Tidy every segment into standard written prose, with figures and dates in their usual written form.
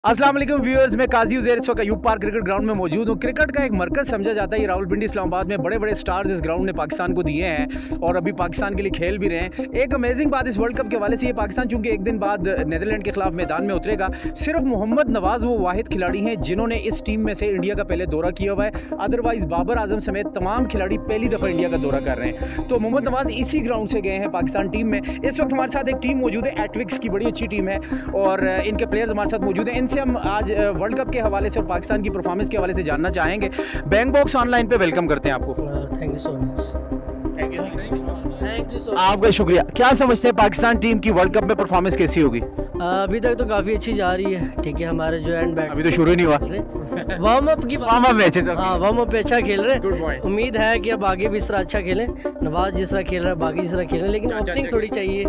अस्सलाम वालेकुम व्यूअर्स, मैं काजी उज़ैर इस वक्त अयूब पार्क क्रिकेट ग्राउंड में मौजूद हूँ। क्रिकेट का एक मरकज़ समझा जाता है ये रावलपिंडी इस्लामाबाद में। बड़े बड़े स्टार्स इस ग्राउंड ने पाकिस्तान को दिए हैं और अभी पाकिस्तान के लिए खेल भी रहे हैं। एक अमेजिंग बात इस वर्ल्ड कप के हवाले से ये, पाकिस्तान चूँकि एक दिन बाद नीदरलैंड के खिलाफ मैदान में उतरेगा, सिर्फ मोहम्मद नवाज़ वो वाहिद खिलाड़ी हैं जिन्होंने इस टीम में से इंडिया का पहले दौरा किया हुआ है। अदरवाइज़ बाबर आजम समेत तमाम खिलाड़ी पहली दफ़ा इंडिया का दौरा कर रहे हैं। तो मोहम्मद नवाज़ इसी ग्राउंड से गए हैं पाकिस्तान टीम में। इस वक्त हमारे साथ एक टीम मौजूद है, एटविक्स की बड़ी अच्छी टीम है और इनके प्लेयर्स हमारे साथ मौजूद हैं। इनसे हम आज वर्ल्ड कप के हवाले से और पाकिस्तान की परफॉर्मेंस के हवाले से जानना चाहेंगे। बैंक बॉक्स ऑनलाइन पे वेलकम करते हैं आपको। Thank you so much. आपका शुक्रिया। क्या समझते हैं पाकिस्तान टीम की वर्ल्ड कप में परफॉर्मेंस कैसी होगी? अभी तक तो काफ़ी अच्छी जा रही है। ठीक है, हमारे जो एंड बैट अभी तो शुरू ही नहीं हुआ। वार्म अप की वार्म अप मैचेस। हाँ, वार्म अप पे अच्छा खेल रहे हैं। उम्मीद है कि अब आगे भी इस तरह अच्छा खेलें। नवाज जिस तरह खेल रहा है बाकी जिस तरह खेलें, लेकिन ओपनिंग थोड़ी चाहिए,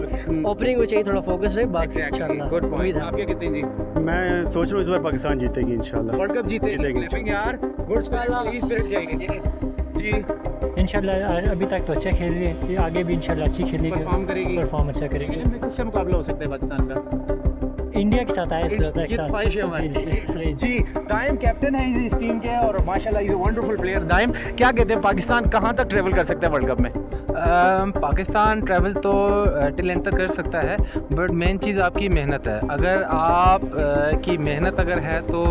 ओपनिंग को चाहिए थोड़ा फोकस रहे। बाकी इंशाल्लाह उम्मीद है। आपके कितने जी? मैं सोच रहा हूँ इस बार पाकिस्तान जीतेगी इंशाल्लाह। वर्ल्ड कप जीतेगी यार। गुड स्पिरिट जाएगी जी इंशाल्लाह। अभी तक तो अच्छा खेल रही है, आगे भी इंशाल्लाह अच्छी खेलेगी, परफॉर्म करेगी, परफॉर्म अच्छा करेगी। किससे मुकाबला हो सकता है पाकिस्तान का? इंडिया के साथ आए ख्वाहिश है हमारी जी। दाइम कैप्टन है इस टीम के और माशाल्लाह इज अ वंडरफुल प्लेयर। दाइम, क्या कहते हैं पाकिस्तान कहाँ तक ट्रेवल कर सकता है वर्ल्ड कप में? पाकिस्तान ट्रैवल तो टिल एंड तक कर सकता है, बट मेन चीज़ आपकी मेहनत है। अगर आप की मेहनत अगर है तो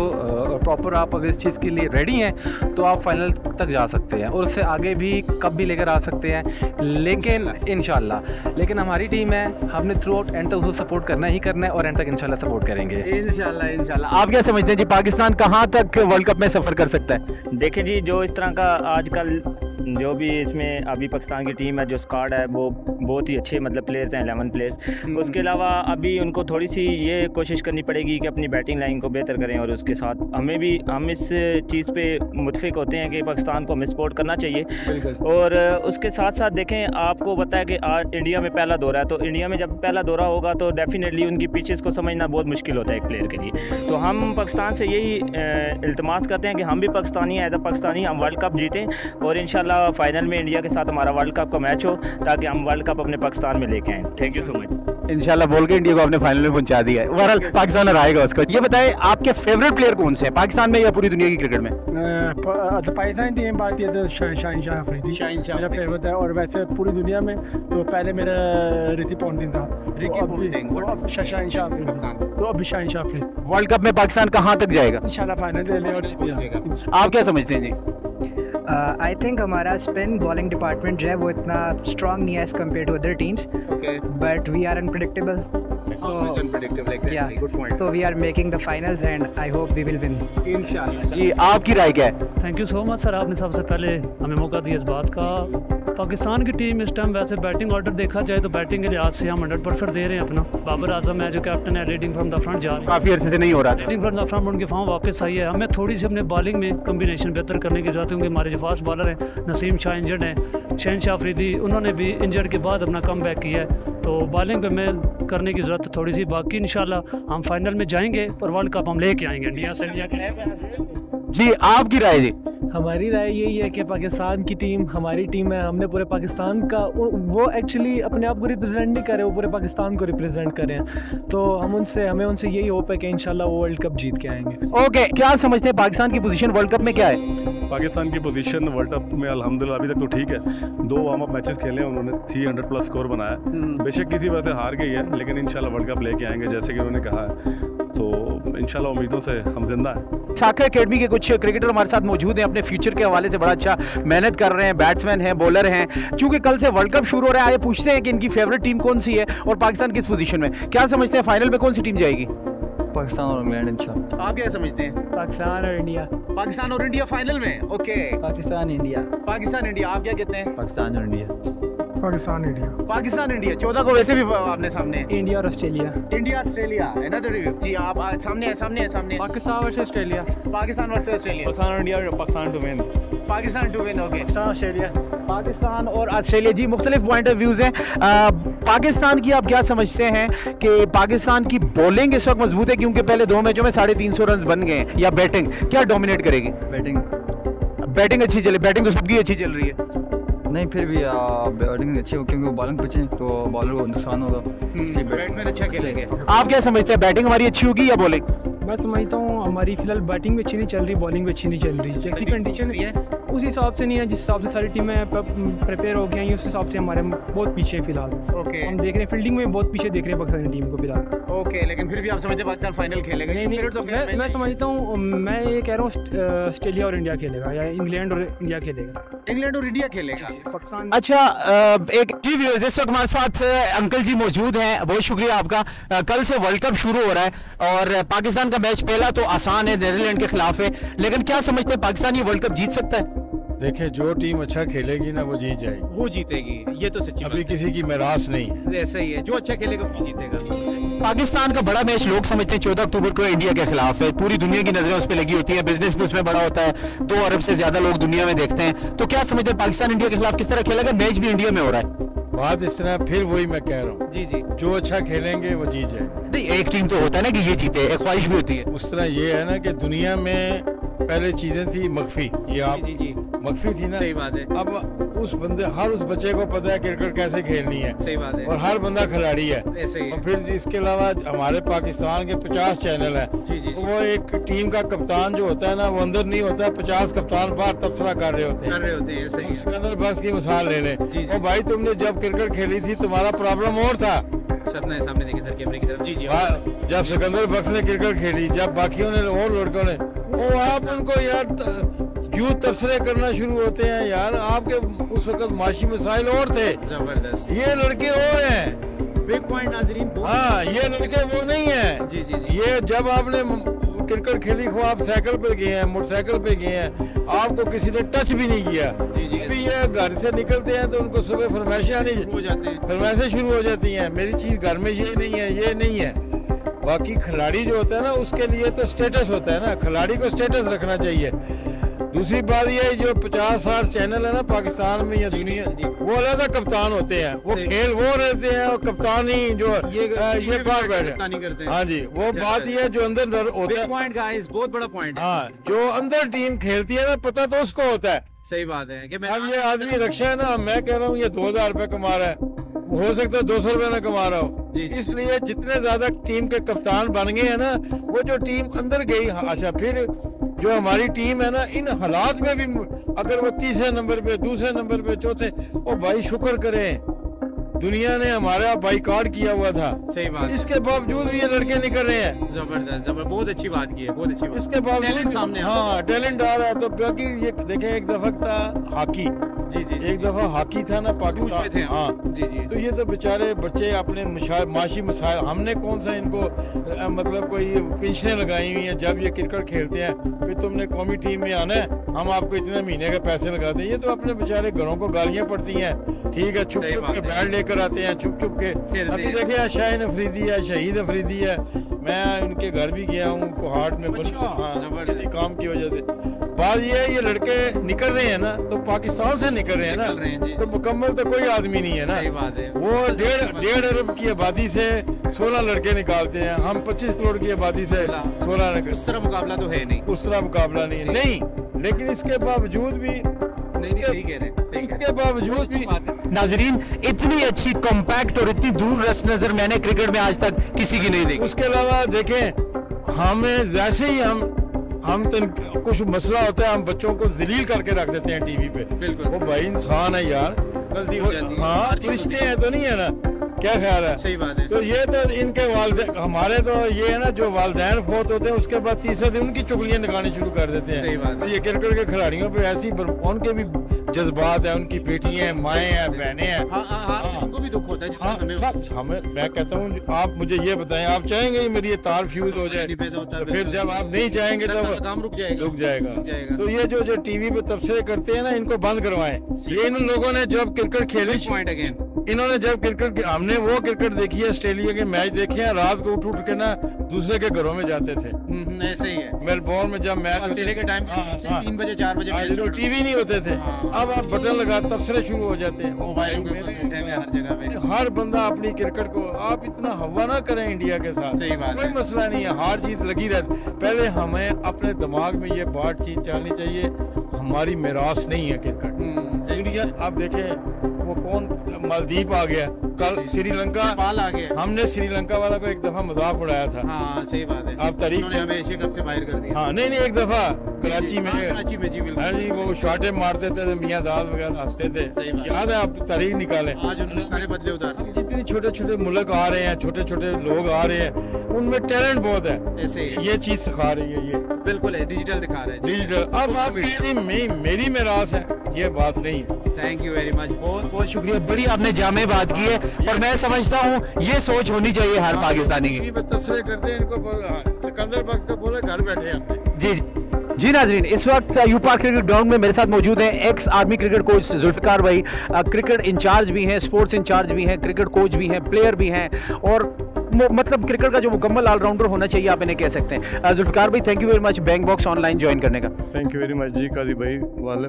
प्रॉपर आप अगर इस चीज़ के लिए रेडी हैं तो आप फाइनल तक जा सकते हैं और उससे आगे भी कप भी लेकर आ सकते हैं। लेकिन इंशाल्लाह हमारी टीम है, हमने थ्रू आउट एंड तक उसको सपोर्ट करना ही करना है और एंड तक इंशाल्लाह सपोर्ट करेंगे। इंशाल्लाह। आप क्या समझते हैं जी, पाकिस्तान कहाँ तक वर्ल्ड कप में सफ़र कर सकता है? देखें जी, जो इस तरह का आजकल जो भी इसमें अभी पाकिस्तान की टीम है, जो स्क्वाड है वो बहुत ही अच्छे मतलब प्लेयर्स हैं, 11 प्लेयर्स। उसके अलावा अभी उनको थोड़ी सी ये कोशिश करनी पड़ेगी कि अपनी बैटिंग लाइन को बेहतर करें और उसके साथ हम इस चीज़ पे मुतफिक होते हैं कि पाकिस्तान को हमें सपोर्ट करना चाहिए। और उसके साथ साथ देखें, आपको पता है कि आज इंडिया में पहला दौरा है, तो इंडिया में जब पहला दौरा होगा तो डेफिनेटली उनकी पिचेस को समझना बहुत मुश्किल होता है एक प्लेयर के लिए। तो हम पाकिस्तान से यही इल्तमास करते हैं कि हम भी पाकिस्तानी हैं, एज अ पाकिस्तानी हम वर्ल्ड कप जीतें और इंशाल्लाह फाइनल में इंडिया के साथ हमारा वर्ल्ड कप का मैच हो ताकि हम वर्ल्ड कप अपने पाकिस्तान में लेके आएँ। Thank you so much. इंशाल्लाह बोल के इंडिया को आपने फाइनल में पहुंचा दिया है। ओवरऑल पाकिस्तान हराएगा उसको। ये बताएं, आपके फेवरेट प्लेयर कौन से हैं पाकिस्तान में या पूरी दुनिया की क्रिकेट में? पाकिस्तान टीम बात की तो शाहीन शाह अफरीदी मेरा फेवरेट है, और वैसे पूरी दुनिया में तो पहले मेरा रिकी पॉन्टिंग था, तो शाहीन शाह अफरीदी, तो अभी शाहीन शाह अफरीदी। वर्ल्ड कप में पाकिस्तान कहाँ तक जाएगा? इंशाल्लाह फाइनल ले और जीतेगा। आप क्या समझते हैं जी? आई थिंक हमारा स्पिन बॉलिंग डिपार्टमेंट जो है वो इतना स्ट्रॉन्ग नहीं है as compare to other teams, but we are unpredictable. तो we are making the finals and I hope we will win इंशाल्लाह। जी, आपकी राय क्या है? Thank you so much sir, आपने सबसे पहले हमें मौका दिया इस बात का। पाकिस्तान की टीम इस टाइम वैसे बैटिंग ऑर्डर देखा जाए तो बैटिंग के लिहाज से हम 100% दे रहे हैं अपना। बाबर आजम है जो कैप्टन है, लीडिंग फ्रॉम द फ्रंट जा रहे हैं, काफ़ी अरसे से नहीं हो रहा था लीडिंग फ्रॉम द फ्रंट, उनके फॉर्म वापस आई है। हमें थोड़ी सी अपने बॉलिंग में कम्बिनेशन बेहतर करने की जरूरत है क्योंकि हमारे जो फास्ट बॉलर हैं, नसीम शाह इंजर्ड हैं, शाहीन शाह अफरीदी उन्होंने भी इंजर्ड के बाद अपना कम बैक किया है, तो बॉलिंग पे हमें करने की ज़रूरत है थोड़ी सी। बाकी इंशाल्लाह हम फाइनल में जाएंगे और वर्ल्ड कप हम लेके आएंगे इंडिया से। जी, आपकी राय जी? हमारी राय यही है कि पाकिस्तान की टीम हमारी टीम है, हमने पूरे पाकिस्तान का, वो एक्चुअली अपने आप को रिप्रेजेंट नहीं कर रहे, वो पूरे पाकिस्तान को रिप्रेजेंट कर रहे हैं, तो हमें उनसे यही होप है कि इंशाल्लाह वो वर्ल्ड कप जीत के आएंगे। ओके, क्या समझते हैं पाकिस्तान की पोजीशन वर्ल्ड कप में क्या है? पाकिस्तान की पोजीशन वर्ल्ड कप में अल्हम्दुलिल्लाह अभी तक तो ठीक है। 2 वार्म अप मैचेस खेले, उन्होंने 300 प्लस स्कोर बनाया। बेशक किसी वजह से हार गई है, लेकिन इंशाल्लाह वर्ल्ड कप लेके आएंगे जैसे कि उन्होंने कहा है, तो इंशाल्लाह उम्मीदों से हम जिंदा हैं। साकर एकेडमी के कुछ क्रिकेटर हमारे साथ मौजूद हैं, अपने फ्यूचर के हवाले से बड़ा अच्छा मेहनत कर रहे हैं, बैट्समैन हैं, बॉलर हैं। चूंकि कल से वर्ल्ड कप शुरू हो रहा है, आइए पूछते हैं कि इनकी फेवरेट टीम कौन सी है और पाकिस्तान किस पोजीशन में। क्या समझते हैं फाइनल में कौन सी टीम जाएगी? पाकिस्तान और इंग्लैंड इंशाल्लाह। आप क्या समझते हैं? पाकिस्तान और इंडिया। पाकिस्तान और इंडिया फाइनल में? Okay, Pakistan India. Pakistan India. आप क्या कहते हैं? पाकिस्तान और India. Pakistan India. Pakistan India 14 को वैसे भी आपने सामने। इंडिया और Australia. India Australia another review जी। आप सामने है। Pakistan versus Australia. Pakistan versus Australia. Pakistan और India, Pakistan to win. Pakistan to win. Okay, Pakistan Australia. Pakistan और ऑस्ट्रेलिया जी, मुख्तलिफ पॉइंट ऑफ व्यूज़ हैं। पाकिस्तान की आप क्या समझते हैं कि पाकिस्तान की बॉलिंग इस वक्त मजबूत है क्योंकि पहले 2 मैचों में 350 रन बन गए हैं, या बैटिंग क्या डोमिनेट करेगी? बैटिंग अच्छी चले, बैटिंग तो सबकी अच्छी चल रही है। नहीं, फिर भी बैटिंग अच्छी हो क्योंकि बॉलिंग पिच तो बॉलर को नुकसान होगा। बैट्समैन अच्छा खेलेंगे। आप क्या समझते हैं, बैटिंग हमारी अच्छी होगी या बॉलिंग? मैं समझता हूँ हमारी फिलहाल बैटिंग भी अच्छी नहीं चल रही, बॉलिंग भी अच्छी नहीं चल रही। जैसी कंडीशन है उस हिसाब से नहीं है जिस हिसाब से सारी टीमें प्रिपेयर हो गई हैं, उस हिसाब से हमारे बहुत पीछे है फिलहाल। ओके, हम देख रहे हैं फील्डिंग में बहुत पीछे देख रहे हैं पाकिस्तानी टीम को फिलहाल। ओके, लेकिन फिर भी आप समझते हैं पाकिस्तान फाइनल खेलेगा? नहीं, मैं समझता हूँ, मैं ये कह रहा हूँ ऑस्ट्रेलिया और इंडिया खेलेगा या इंग्लैंड और इंडिया खेलेगा। इंग्लैंड और इंडिया खेलेगा पाकिस्तान। अच्छा, एक जी व्यूअर्स, इस वक्त हमारे साथ अंकल जी मौजूद हैं, बहुत शुक्रिया आपका। कल से वर्ल्ड कप शुरू हो रहा है और पाकिस्तान का मैच पहला तो आसान है, नीदरलैंड के खिलाफ है, लेकिन क्या समझते हैं पाकिस्तान ये वर्ल्ड कप जीत सकता है? देखिए, जो टीम अच्छा खेलेगी ना वो जीत जाएगी, वो जीतेगी, ये तो सच्ची अभी किसी की मिरास नहीं है। ऐसा ही है, जो अच्छा खेलेगा वो जीतेगा। पाकिस्तान का बड़ा मैच लोग समझते हैं 14 अक्टूबर को इंडिया के खिलाफ है, पूरी दुनिया की नजरें उस पर लगी होती है, बिजनेस भी उसमें बड़ा होता है, 2 अरब से ज्यादा लोग दुनिया में देखते हैं, तो क्या समझते हैं पाकिस्तान इंडिया के खिलाफ किस तरह खेलेगा? मैच भी इंडिया में हो रहा है। बात इस तरह, फिर वही मैं कह रहा हूँ, जी जी, जो अच्छा खेलेंगे वो जीत जाएंगे। नहीं, एक टीम तो होता है ना कि ये जीते, एक ख्वाहिश भी होती है। उस तरह ये है ना कि दुनिया में पहले चीजें थी मख्फी, ये आप जी मख्फी थी ना, सही बात है। अब उस बंदे, हर उस बच्चे को पता है क्रिकेट कैसे खेलनी है, सही बात है, और हर बंदा खिलाड़ी है। ऐसे ही है। और फिर इसके अलावा हमारे पाकिस्तान के 50 चैनल हैं, जी। वो एक टीम का कप्तान जो होता है ना, वो अंदर नहीं होता है, 50 कप्तान बाहर तबसरा कर रहे होते हैं। ऐसे ही। सिकंदर बख्श की मिसाल ले लें, ओ भाई, तुमने जब क्रिकेट खेली थी तुम्हारा प्रॉब्लम और था। सामने देखिए सर, कैमरे की तरफ। जी। जब सिकंदर बख्श ने क्रिकेट खेली, जब बाकियों ने और लड़कों ने, वो आप उनको यार यूं तबसरे करना शुरू होते हैं यार। आपके उस वक्त माशी मसाइल और थे, जबरदस्त, ये लड़के और हैं। बिग पॉइंट नाजरीन। हाँ, ये लड़के वो नहीं है। जी। ये जब आपने क्रिकेट खेली हो, आप साइकिल पे गए हैं, मोटरसाइकिल पे गए हैं, आपको किसी ने टच भी नहीं किया। अभी ये घर से निकलते हैं तो उनको सुबह फरमाइशें आनी हो जाती हैं, फरमाइशें शुरू हो जाती हैं, मेरी चीज घर में ये नहीं है, ये नहीं है। बाकी खिलाड़ी जो होता है ना, उसके लिए तो स्टेटस होता है ना, खिलाड़ी को स्टेटस रखना चाहिए। दूसरी बात ये है, जो 50-60 चैनल है ना पाकिस्तान में या दुनिया, वो अलग कप्तान होते हैं, वो खेल वो रहते हैं, और कप्तानी जो ये बात बैठे। हाँ जी, वो बात ये है जो अंदर होता है। पॉइंट गाइस, बहुत बड़ा पॉइंट है। हाँ, जो अंदर टीम खेलती है ना, पता तो उसको होता है। सही बात है कि अब ये आदमी रक्षा है ना, मैं कह रहा हूँ ये 2000 रुपए कमा रहा है, हो सकता है 200 रुपए ना कमा रहा हो। इसलिए जितने ज्यादा टीम के कप्तान बन गए हैं ना, वो जो टीम अंदर गई। अच्छा, फिर जो हमारी टीम है ना, इन हालात में भी अगर वो तीसरे नंबर पे, दूसरे नंबर पे, चौथे, ओ भाई शुक्र करें, दुनिया ने हमारा बाइकआउट किया हुआ था। सही बात। इसके बावजूद भी ये लड़के निकल रहे हैं। जबरदस्त, बहुत अच्छी बात की है, बहुत अच्छी बात। इसके बावजूद सामने, हाँ, टैलेंट आ रहा है। तो बाकी ये देखें, एक दफा था हॉकी, जी। एक दफा हॉकी था ना पाकिस्तान थे। हाँ जी। तो ये तो बेचारे बच्चे अपने माशी मसाइल, हमने कौन सा इनको मतलब कोई पेंशनें लगाई हुई हैं। जब ये क्रिकेट खेलते हैं, फिर तुमने कौमी टीम में आना है, हम आपको इतने महीने के पैसे लगाते हैं। ये तो अपने बेचारे घरों को गालियां पड़ती हैं, ठीक है, छुप छुप के बैट लेकर आते हैं, छुप छुप के। अभी देखिए, शाहीन अफरीदी है, शहीद अफरीदी है, मैं उनके घर भी गया हूँ कोहाट में, किसी काम की वजह से। बात ये है, ये लड़के निकल रहे हैं ना, तो पाकिस्तान से निकल रहे हैं ना, तो मुकम्मल तो कोई आदमी नहीं है ना। सही बात है। वो 1.5 अरब की आबादी से 16 लड़के निकालते हैं, हम 25 करोड़ की आबादी से 16 लड़के। उस तरह मुकाबला तो है नहीं, उस तरह मुकाबला नहीं है, नहीं। लेकिन इसके बावजूद भी, इसके बावजूद भी नाजरीन, इतनी अच्छी कॉम्पैक्ट और इतनी दूर रस नजर मैंने क्रिकेट में आज तक किसी की नहीं देखी। उसके अलावा देखें, हमें जैसे ही हम कुछ मसला होता है, हम बच्चों को जलील करके रख देते हैं टीवी पे। बिल्कुल, वो भाई इंसान है यार, गलती हो जाती है। हाँ, रिश्ते हैं तो नहीं है ना, क्या ख्याल है? सही बात है। तो ये तो इनके वालिदैन, हमारे तो ये है ना, जो वालिदैन फौत होते हैं उसके बाद तीसरे दिन उनकी चुगलियां निकालनी शुरू कर देते हैं। सही बात है। ये क्रिकेट के खिलाड़ियों पे ऐसी, उनके भी जज्बात है, उनकी बेटियां हैं, माएँ हैं, बहनें हैं, उनको भी दुख होता है। हमें, मैं कहता हूँ, आप मुझे ये बताएं, आप चाहेंगे मेरी ये तार फ्यूज हो जाए? तो फिर जब आप नहीं चाहेंगे तो काम रुक जाएगा। तो ये जो टीवी पे तबसरे करते हैं ना, इनको बंद करवाएं। ये इन लोगों ने जब क्रिकेट खेली, इन्होंने जब क्रिकेट, हमने वो क्रिकेट देखी है, ऑस्ट्रेलिया के मैच देखे हैं, रात को उठ के ना दूसरे के घरों में जाते थे। ऐसे ही है। मेलबोर्न में जब मैच, ऑस्ट्रेलिया के टाइम 3 बजे 4 बजे टीवी नहीं होते थे। अब आप बटन लगा, तबसरे शुरू हो जाते हैं मोबाइल हर जगह पे। हर बंदा अपनी क्रिकेट को, आप इतना हवा ना करें इंडिया के साथ। सही बात, कोई मसला नहीं है, हार जीत लगी रहती। पहले हमें अपने दिमाग में ये बात चीज चलनी चाहिए, हमारी मिरास नहीं है क्रिकेट। इंडिया, आप देखें, वो कौन मालदीप आ गया, कल श्रीलंका आ गया, हमने श्रीलंका वाला को एक दफा मजाक उड़ाया था। हाँ सही बात है, आप तारीख उन्होंने हमें एशिया कप से बाहर कर दिया। हाँ नहीं एक दफा कराची में जी बिल्कुल। हाँ जी, वो शॉटे मारते थे, मियां दाद वगैरह हंसते थे, याद है? आप तारीख निकालें। आज उन्होंने सारे बदले उतार दिए। जितने छोटे छोटे मुल्क आ रहे हैं, छोटे छोटे लोग आ रहे हैं, उनमें टैलेंट बहुत है। ऐसे ये चीज सिखा रही है, ये बिल्कुल है, डिजिटल दिखा रहे हैं। डिजिटल अब आप मेरी मेरास है, ये बात नहीं है। थैंक यू वेरी मच, बहुत बहुत शुक्रिया। बड़ी आपने जामे बात की है और मैं समझता हूँ ये सोच होनी चाहिए हर पाकिस्तानी की। तबसरे करते हैं इनको, सिकंदर बख्श को बोले घर बैठे हैं। जी जी नाजरीन, इस वक्त यू पार्क क्रिकेट ग्राउंड में मेरे साथ मौजूद हैं ex army cricket coach Zulfiqar भाई, क्रिकेट इंचार्ज भी हैं, स्पोर्ट्स इंचार्ज भी हैं, क्रिकेट कोच भी हैं, प्लेयर भी हैं और मतलब क्रिकेट का जो मुकम्मल ऑलराउंडर होना चाहिए आप इन्हें कह सकते हैं। जुल्फिकार भाई thank you very much bank box online join करने का। थैंक यू वेरी मच जी काजी भाई।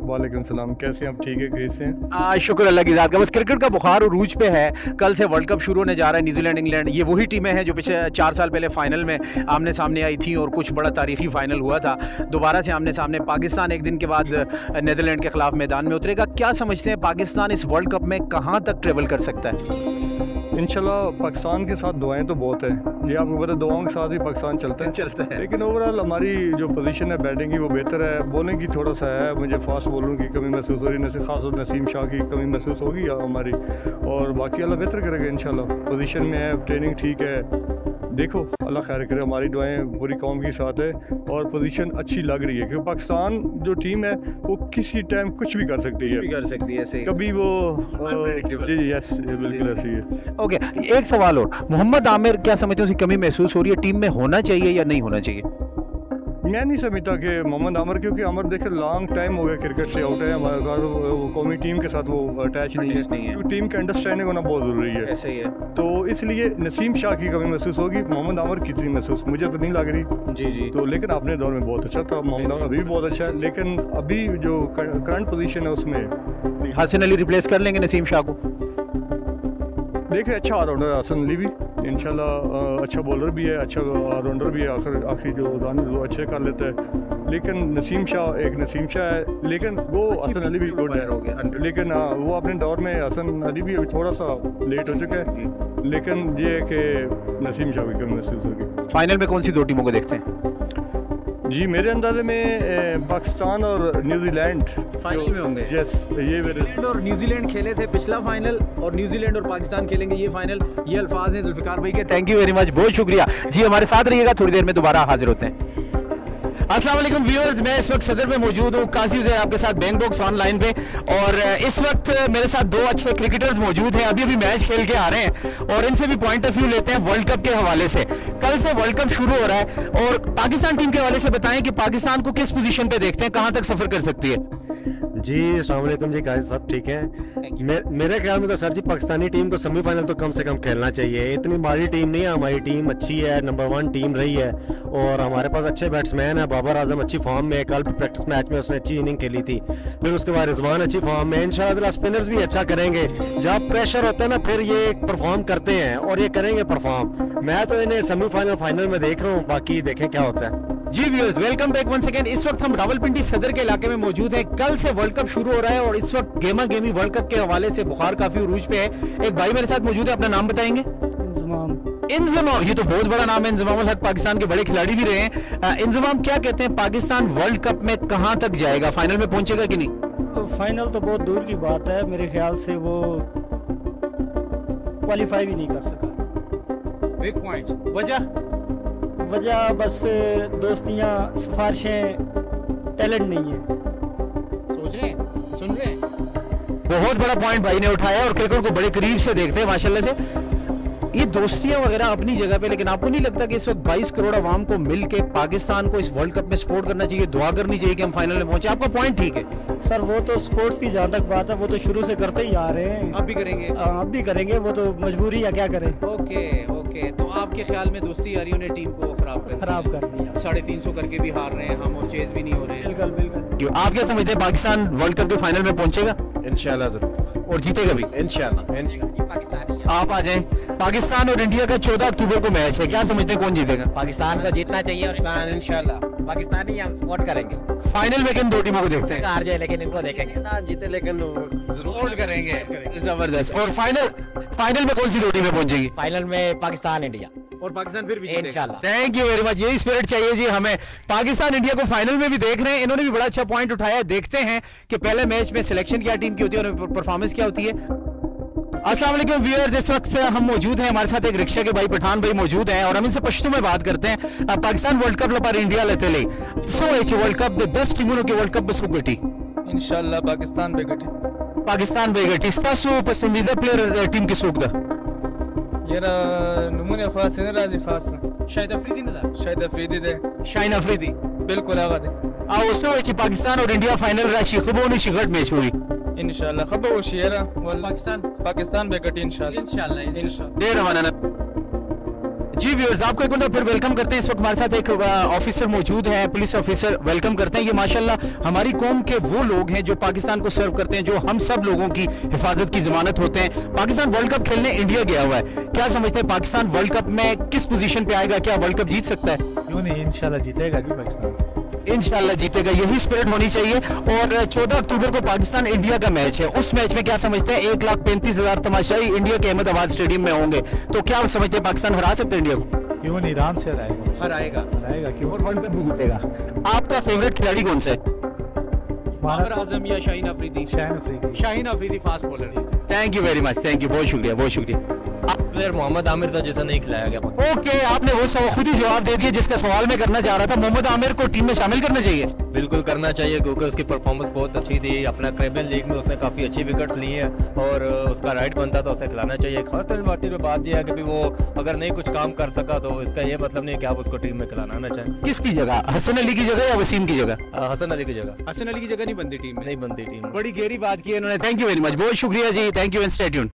वालेकुम सलाम, कैसे हैं आप? ठीक है, कैसे हैं? शुक्र अल्लाह की ज़ात का। बस क्रिकेट का बुखार उरूज पे है, कल से वर्ल्ड कप शुरू होने जा रहा है। न्यूजीलैंड इंग्लैंड ये वही टीमें हैं जो पिछले 4 साल पहले फाइनल में आमने सामने आई थी और कुछ बड़ा तारीखी फाइनल हुआ था। दोबारा से आमने सामने पाकिस्तान एक दिन के बाद नीदरलैंड के खिलाफ मैदान में उतरेगा। क्या समझते हैं पाकिस्तान इस वर्ल्ड कप में कहाँ तक ट्रेवल कर सकता है? इंशाल्लाह पाकिस्तान के साथ दुआएं तो बहुत है, ये आपको पता है, दुआओं के साथ ही पाकिस्तान चलता है। लेकिन ओवरऑल हमारी जो पोजीशन है बैटिंग की वो बेहतर है, बॉलिंग की थोड़ा सा है, मुझे फास्ट बॉलरों की कमी महसूस हो रही है, खास नसीम शाह की कमी महसूस होगी हमारी, और बाकी अल्लाह बेहतर करेगा इंशाल्लाह। पोजीशन में है, ट्रेनिंग ठीक है, देखो अल्लाह खैर करे, हमारी दुआएं पूरी कौम के साथ है और पोजीशन अच्छी लग रही है क्योंकि पाकिस्तान जो टीम है वो किसी टाइम कुछ भी कर सकती है, ऐसे कभी वो यस बिल्कुल ऐसे ही है। ओके, एक सवाल और, मोहम्मद आमिर क्या समझते हैं उसकी कमी महसूस हो रही है, टीम में होना चाहिए या नहीं होना चाहिए? मैं नहीं समझता कि मोहम्मद आमिर, क्योंकि आमिर देखे लॉन्ग टाइम हो गया क्रिकेट से आउट है, हमारा कौमी टीम के साथ वो अटैच नहीं है, क्योंकि टीम का अंडरस्टैंडिंग होना बहुत ज़रूरी है। ऐसे ही है, तो इसलिए नसीम शाह की कमी महसूस होगी, मोहम्मद आमिर की इतनी महसूस मुझे तो नहीं लग रही। जी तो लेकिन अपने दौर में बहुत अच्छा था, मोहम्मद आमिर अभी भी बहुत अच्छा है, लेकिन अभी जो करंट पोजीशन है उसमें हसन अली रिप्लेस कर लेंगे नसीम शाह को। देखिए अच्छा ऑलराउंडर है हसन अली भी, इंशाल्लाह अच्छा बॉलर भी है, अच्छा ऑलराउंडर भी है, आखिरी जो रन वो अच्छे कर लेता है। लेकिन नसीम शाह है, लेकिन वो हसन अली भी गुड है, लेकिन वो अपने दौर में हसन अली भी अभी थोड़ा सा लेट हो चुका है, लेकिन ये है कि नसीम शाह की कमी महसूस होगी। फाइनल में कौन सी 2 टीमों को देखते हैं? जी मेरे अंदाजे में पाकिस्तान और न्यूजीलैंड फाइनल में होंगे। यस, ये मेरे और न्यूजीलैंड खेले थे पिछला फाइनल और न्यूजीलैंड और पाकिस्तान खेलेंगे ये फाइनल। ये अल्फाज हैं जुल्फिकार भाई के। थैंक यू वेरी मच, बहुत शुक्रिया जी। हमारे साथ रहिएगा, थोड़ी देर में दोबारा हाजिर होते हैं। अस्सलाम वालेकुम व्यूअर्स, मैं इस वक्त सदर में मौजूद हूँ, काजी उज़ैर आपके साथ बैंक बॉक्स ऑनलाइन पे, और इस वक्त मेरे साथ 2 अच्छे क्रिकेटर्स मौजूद हैं, अभी मैच खेल के आ रहे हैं और इनसे भी पॉइंट ऑफ व्यू लेते हैं वर्ल्ड कप के हवाले से। कल से वर्ल्ड कप शुरू हो रहा है और पाकिस्तान टीम के हवाले से बताएं कि पाकिस्तान को किस पोजीशन पे देखते हैं, कहाँ तक सफर कर सकती है? जी अस्सलाम वालेकुम जी, गाइस सब ठीक है। मेरे ख्याल में तो सर जी पाकिस्तानी टीम को सेमीफाइनल तो कम से कम खेलना चाहिए, इतनी माड़ी टीम नहीं है, हमारी टीम अच्छी है, नंबर 1 टीम रही है और हमारे पास अच्छे बैट्समैन है। बाबर आजम अच्छी फॉर्म में, कल भी प्रैक्टिस मैच में उसने अच्छी इनिंग खेली थी, फिर उसके बाद रिजवान अच्छी फॉर्म में, इंशाल्लाह स्पिनर्स भी अच्छा करेंगे। जब प्रेशर होता है ना फिर ये परफॉर्म करते हैं और ये करेंगे परफॉर्म। मैं तो इन्हें सेमीफाइनल फाइनल में देख रहा हूँ, बाकी देखें क्या होता है। जी viewers, welcome back once again. इस वक्त हम रावलपिंडी सदर के इलाके में मौजूद हैं। कल से वर्ल्ड कप शुरू हो रहा है और इस वक्त गेमा गेमी वर्ल्ड कप के हवाले से बुखार काफी उरूज पे है। एक भाई मेरे साथ मौजूद है, अपना नाम बताएंगे? इंजमाम, ये तो बहुत बड़ा नाम है, इंजमाम उल हक पाकिस्तान के बड़े खिलाड़ी भी रहे हैं। इंजमाम क्या कहते हैं, पाकिस्तान वर्ल्ड कप में कहां तक जाएगा, फाइनल में पहुंचेगा कि नहीं? फाइनल तो बहुत दूर की बात है, मेरे ख्याल से वो क्वालिफाई भी नहीं कर सका। एक पॉइंट वजह बस दोस्तियां, सिफारिशें, टैलेंट नहीं है। सोच रहे हैं, सुन रहे हैं, बहुत बड़ा पॉइंट भाई ने उठाया और क्रिकेट को बड़े करीब से देखते हैं माशाल्लाह से। ये दोस्तियां वगैरह अपनी जगह पे, लेकिन आपको नहीं लगता कि इस वक्त 22 करोड़ आवाम को मिलके पाकिस्तान को इस वर्ल्ड कप में सपोर्ट करना चाहिए, दुआ करनी चाहिए कि हम फाइनल में पहुंचे? आपका पॉइंट ठीक है सर, वो तो स्पोर्ट्स की जहाँ तक बात है वो तो शुरू से करते ही आ रहे हैं, अब भी करेंगे, अब भी करेंगे, वो तो मजबूरी है, क्या करें। ओके, तो आपके ख्याल में दोस्ती यारियों ने टीम को खराब कर दिया, 350 करके भी हार रहे हैं हम और चेज भी नहीं हो रहे हैं। बिल्कुल। आप क्या समझते हैं, पाकिस्तान वर्ल्ड कप के फाइनल में पहुंचेगा? इंशाल्लाह जरूर, और जीतेगा भी इंशाल्लाह। आप आ जाएं। पाकिस्तान और इंडिया का 14 अक्टूबर को मैच है, क्या समझते हैं कौन जीतेगा? पाकिस्तान को जीतना चाहिए और इंशाल्लाह पाकिस्तानी हम सपोर्ट करेंगे। फाइनल में किन दो टीमों को देखते हैं? हार जाए लेकिन इनको देखेंगे ना, जीते लेकिन सपोर्ट करेंगे। जबरदस्त। और फाइनल में कौन सी दो टीमें पहुंचेगी? फाइनल में पाकिस्तान इंडिया, और पाकिस्तान फिर भी इंशाल्लाह। थैंक यू वेरी मच, यही स्पिरिट चाहिए जी हमें। पाकिस्तान इंडिया को फाइनल में भी देख रहे हैं, इन्होंने भी बड़ा अच्छा पॉइंट उठाया है। देखते हैं कि पहले मैच में सिलेक्शन क्या टीम की होती है और परफॉर्मेंस क्या होती है। अस्सलाम वालेकुम व्यूअर्स, इस वक्त हम मौजूद हैं, हमारे साथ एक रिक्शा के भाई पठान भाई मौजूद हैं और हम इनसे पश्तो में बात करते हैं। पाकिस्तान वर्ल्ड कप पर इंडिया लेते ले सो वर्ल्ड कप 10 टीमों के वर्ल्ड कप बस गटी इंशाल्लाह पाकिस्तान बेगटी स्तासो पसंदीदा प्लेयर टीम के सूख दा यारा नमूने खास है राजी खास शाहिद अफरीदी बिल्कुल आगा दे आओ सो पाकिस्तान और इंडिया फाइनल राशि खबो ने शिगट मैच हुई इंशाल्लाह खबर वो शेरा पाकिस्तान बेगटी इंशाल्लाह दे रवाना। जी व्यूअर्स, आपको एक बार फिर वेलकम करते हैं। इस वक्त हमारे साथ एक ऑफिसर मौजूद है, पुलिस ऑफिसर, वेलकम करते हैं। ये माशाल्लाह हमारी कौम के वो लोग हैं जो पाकिस्तान को सर्व करते हैं, जो हम सब लोगों की हिफाजत की जमानत होते हैं। पाकिस्तान वर्ल्ड कप खेलने इंडिया गया हुआ है, क्या समझते हैं पाकिस्तान वर्ल्ड कप में किस पोजीशन पे आएगा? क्या वर्ल्ड कप जीत सकता है? क्यों नहीं, इंशाल्लाह जीतेगा जी पाकिस्तान, इंशाल्लाह जीतेगा, यही स्पिरिट होनी चाहिए। और 14 अक्टूबर को पाकिस्तान इंडिया का मैच है, उस मैच में क्या समझते हैं 1,35,000 तमाशाई इंडिया के अहमदाबाद स्टेडियम में होंगे, तो क्या समझते हैं पाकिस्तान हरा सकते हैं इंडिया को? क्यों नहीं, आराम से हराएगा क्यों, और वर्ल्ड कप भी जीतेगा। आपका फेवरेट खिलाड़ी कौन सा है? बाबर आजम या Shaheen Afridi fast bowler. Thank you very much, thank you, बहुत शुक्रिया, बहुत शुक्रिया। प्लेयर मोहम्मद आमिर था जिसे नहीं खिलाया गया। ओके, आपने वो खुद ही जवाब दे दिया जिसका सवाल मैं करना चाह रहा था। मोहम्मद आमिर को टीम में शामिल करना चाहिए? बिल्कुल करना चाहिए क्योंकि उसकी परफॉर्मेंस बहुत अच्छी थी। अपना कैरिबियन लीग में उसने काफ़ी अच्छी विकेट ली है और उसका राइट बनता था, उसे खिलाना चाहिए। खासतौर पर बात यह है कि वो अगर नहीं कुछ काम कर सका तो इसका ये मतलब नहीं कि आप उसको टीम में खिलाना आना चाहें। किसकी जगह, हसन अली की जगह या वसीम की जगह? हसन अली की जगह। हसन अली की जगह नहीं बनती टीम में? नहीं बनती टीम। बड़ी गहरी बात की है इन्होंने, थैंक यू वेरी मच, बहुत शुक्रिया जी, thank you and stay tuned.